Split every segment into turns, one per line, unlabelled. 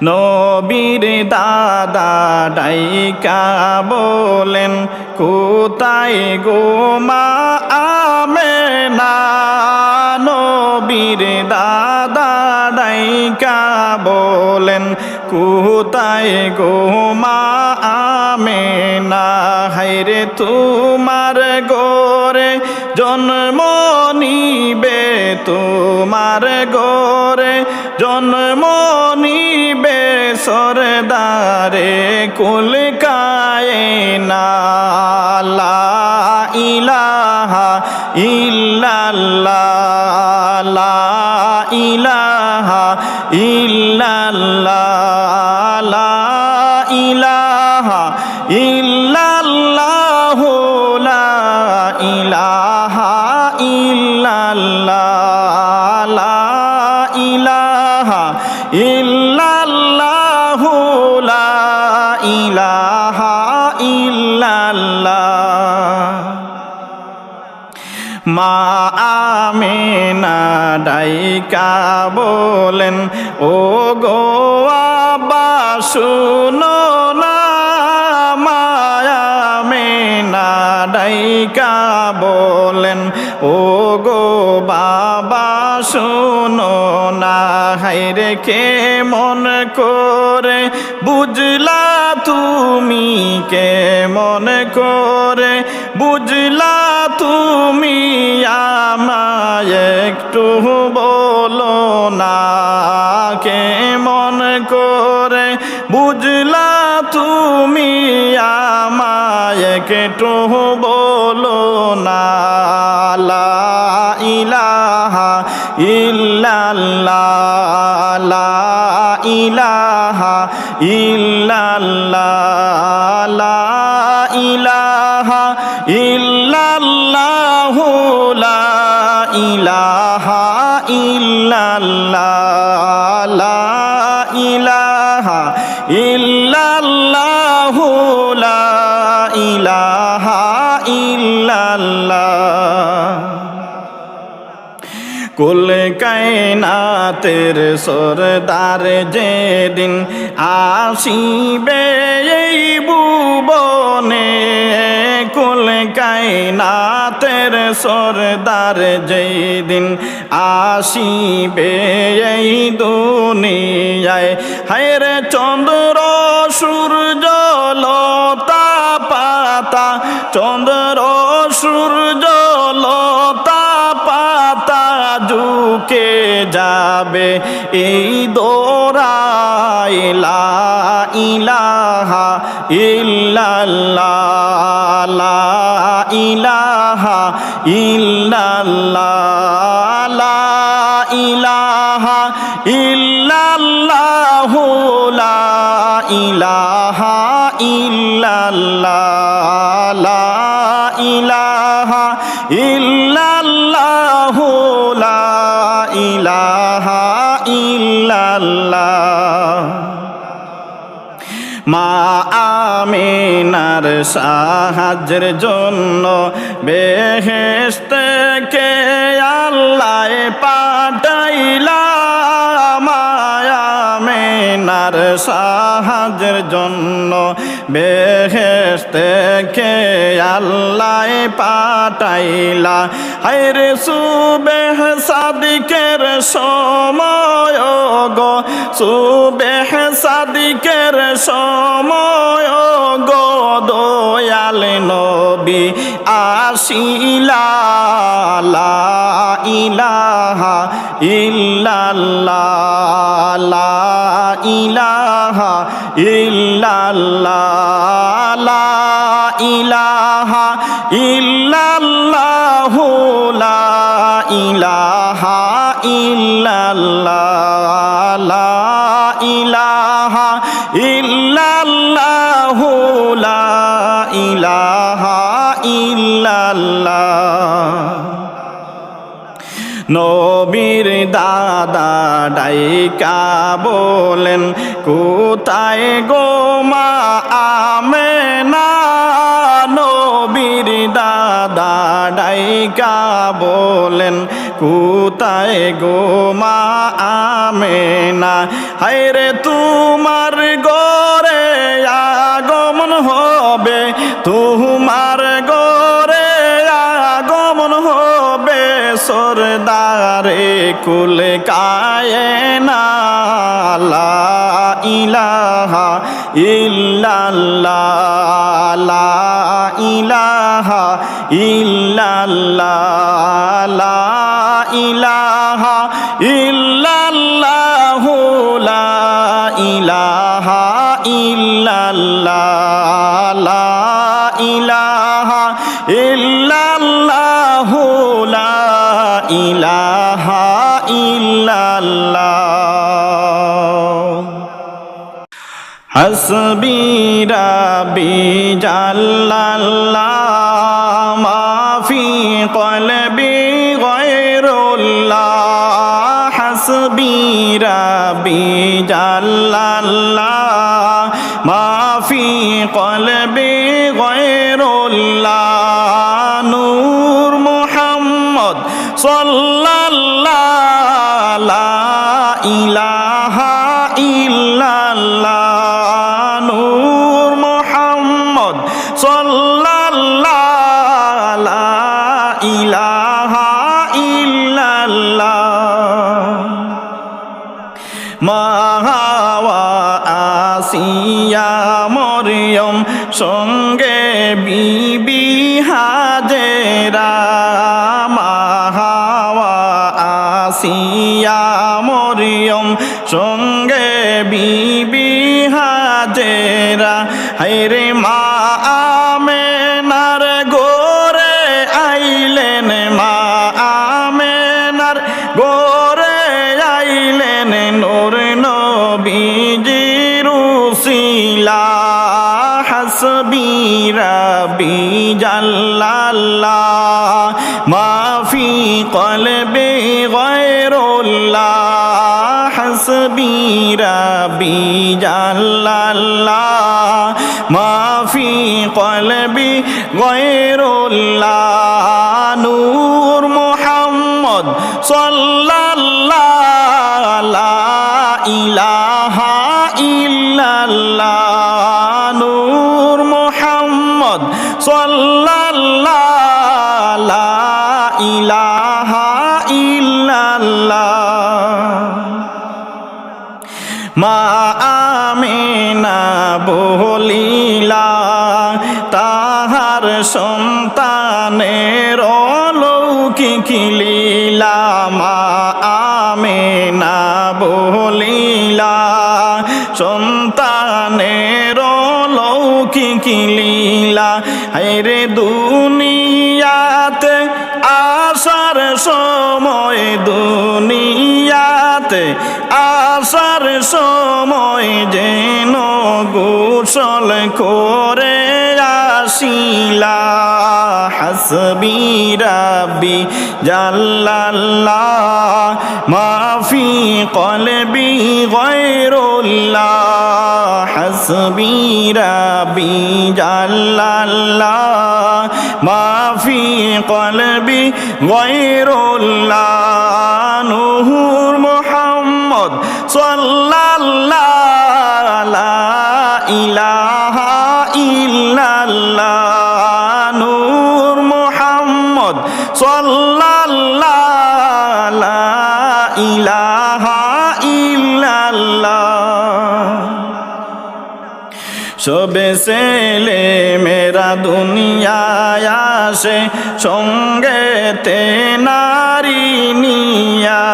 নবীর দাদা ডাইকা বলেন কোথায় গো মা আমেনা। নবীর দাদা ডাইকা বলেন কোথায় গো মা আমেনা। হায়রে তোমার গোরে জন্ম নিবে, তোমার গোরে জন্ম নিবে সরদারে কুল কায়না। লা ইলাহা ইল্লাল্লাহ, লা ইলাহা ইল্লাল্লাহ, লা ইলাহা ইল্লাল্লাহ, লা ইলাহা ইল্লাল্লাহ, লা ইলাহা ইল্লাল্লাহ, লা ইলাহা ইল্লাল্লাহ। মা আমেনা ডাইকা বলেন ও গো আব্বা শুনো না। মা আমেনা ডাইকা বলেন ও গো বাবা শুনো না। হায়রে কেমন করে বুঝলা তুমি, কেমন করে বুঝলা তুমি, আমায় একটু বলো না। কেমন করে বুঝলা তুমি, আমায় একটু বলো না। লা ইলাহা ইল্লাল্লাহ, লা ইলাহা ইল্লাল্লাহ, লা ইলাহা ইল্লাল্লাহ, লা ইলাহা ইল্লাল্লাহ, লা ইলাহা ইল্লাল্লাহ, লা ইলাহা ইল্লাল্লাহ। কুল কায়নাতের সরদার যেদিন আসিবে এই ভুবনে, কুল কায়নাতের সরদার যেদিন আসিবে এই দুনিয়ায়। হায়রে চন্দ্র সূর্য লতা পাতা, চন্দ্র সূর্য লতা পাতা ঝুঁকে যাবে এই দোরায়। লা ইলাহা ইল্লাল্লাহ, লা ইলাহা ইল্লাল্লাহ, লা ইলাহা ইল্লাল্লাহ, লা ইলাহা ইল্লাল্লাহ, লা ইলাহা ইল্লাল্লাহ, লা ইলাহা ইল্লাল্লাহ। মা আমিনার সাহায্যের জন্য বেহেশত থেকে আল্লাহ পাঠাইলা। মা আমিনার সাহায্যের জন্য বেহেশত থেকে আল্লাহ পাঠাইলা। হায়রে সুবহ সাদিকের সময় গো, সুবহ সাদিকের সময় গো, দয়াল নবী আসিলা। লা ইলাহা ইল্লাল্লাহ, লা ইলাহা ইল্লাল্লাহ, লা ইলাহা ইল্লাল্লাহ, লা ইলাহা ইল্লাল্লাহ, লা ইলাহা ইল্লাল্লাহ, লা ইলাহা ইল্লাল্লাহ। নবীর দাদা ডাইকা বলেন কোথায় গো মা আমেনা। নবীর দাদা ডাইকা বলেন কোথায় গো মা আমেনা। হায়রে তোমার গরে আগমন হবে, তোমার গরে আগমন হবে, সরদারে কুল কায়না, লা ইলাহা ইল্লাল্লাহ, লা ইলাহা ইল্লাল্লাহ, লা ইলাহা ইল্লাল্লাহু, লা ইলাহা ইল্লাল্লাহ, লা ইলাহা ইল্লাল্লাহু, লা ইলাহা ইল্লাল্লাহ। হাসবি রাব্বি জাল্লাল্লাহ, মাফি কলবি গায়রুল্লাহ, হাসবি রাব্বি জাল্লাল্লাহ, মাফি কলবি গায়রুল্লাহ, নূর মুহাম্মদ সাল্লাল্লাহ, লা ইলাহা ইল্লাল্লাহ, নূর মুহাম্মদ সাল্লাল্লাহ, লা ইলাহা ইল্লাল্লাহ। মা হাওয়া আসিয়া মরিয়ম সঙ্গে বিবি হাজেরা, মা হাওয়া আসিয়া মরিয়ম সঙ্গে বিবি হাজেরা, হায়রে মা আমেনার গোরে আইলেন, মা আমেনার গোরে আইলেন, নূর নবীজির উসিলা, হাসবি রাব্বি জাল্লাল্লাহ, মাফি কলবি গায়রুল্লাহ, হাসবি রাব্বি জাল্লাল্লাহ, মাফি কলবি গায়রুল্লাহ, নূর মুহাম্মদ সাল্লাল্লাহ, লা ইলাহা ইল্লাল্লাহ, নূর মুহাম্মদ সাল্লাল্লাহ, লা ইলাহা ইল্লাল্লাহ। মা আমিনা বলিলা তাহার সন্তানের অলৌকিক লীলা, মা আমিনা বলিলা সন্তানের অলৌকিক লীলা, হায়রে দুনিয়াতে আসার সময়, দুনিয়াতে আসার সময় যেন গোসল করে আসিলা, হাসবি রাব্বি জাল্লাল্লাহ, মাফি কলবি গায়রুল্লাহ, হাসবি রাব্বি জাল্লাল্লাহ, মাফি কলবি গায়রুল্লাহ, নূর মুহাম্মদ সাল্লাল্লাহ, লা ইলাহা ইল্লাল্লাহ, নূর মুহাম্মদ সাল্লাল্লাহ, লা ইলাহা ইল্লাল্লাহ। সবে ছেলে মেরা দুনিয়ায় আসে, সঙ্গেতে নারী নিয়া,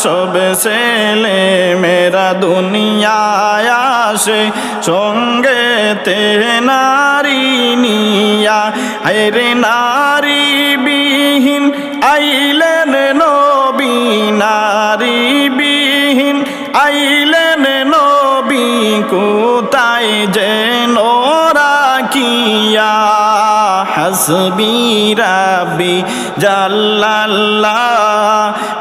সবে ছেলে মেরা দুনিয়ায় আসে, সঙ্গেতে নারী নিয়া, হায়রে নারী বিহীন আইলেন নবী, নারী বিহীন আইলেন নবী, কোথায় যেন রাখিয়া, হাসবি রাব্বি জাল্লাল্লাহ,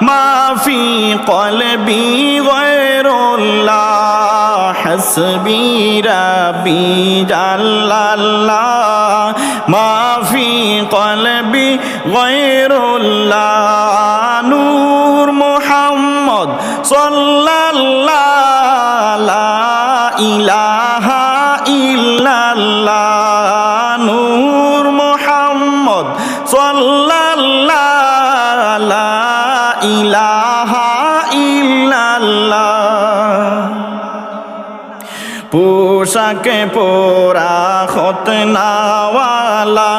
মাফি কলবি গায়রুল্লাহ, হাসবি রাব্বি জাল্লাল্লাহ, মাফি কলবি গায়রুল্লাহ, নূর মুহাম্মদ সাল্লাল্লাহ, ইলাহা ইল্লাল্লাহ নূর মুহাম্মদ সাল্লাল্লাহ লা ইলাহা ইল্লাল্লাহ পোশাকে পোরা খতনাওয়ালা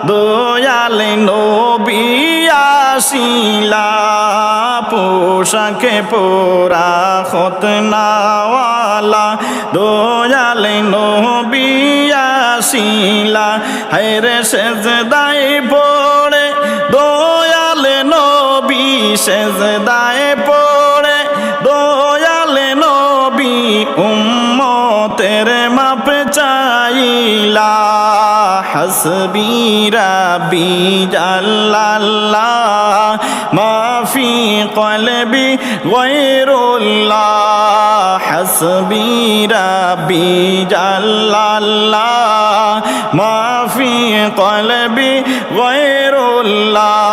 দয়াল নবী আসিলা পোশাকে পোরা খতনাওয়ালা দয়াল নবী আসিলা হায়রে সেজদায় পড়ে দয়াল নবী সেজদায় পড়ে দয়াল নবী উম্মতের মাপ চাইলা হাসবি রাব্বি জাল্লাল্লাহ মাফি কলবি গায়রুল্লাহ হাসবি রাব্বি জাল্লাল্লাহ মাফি কলবি গায়রুল্লাহ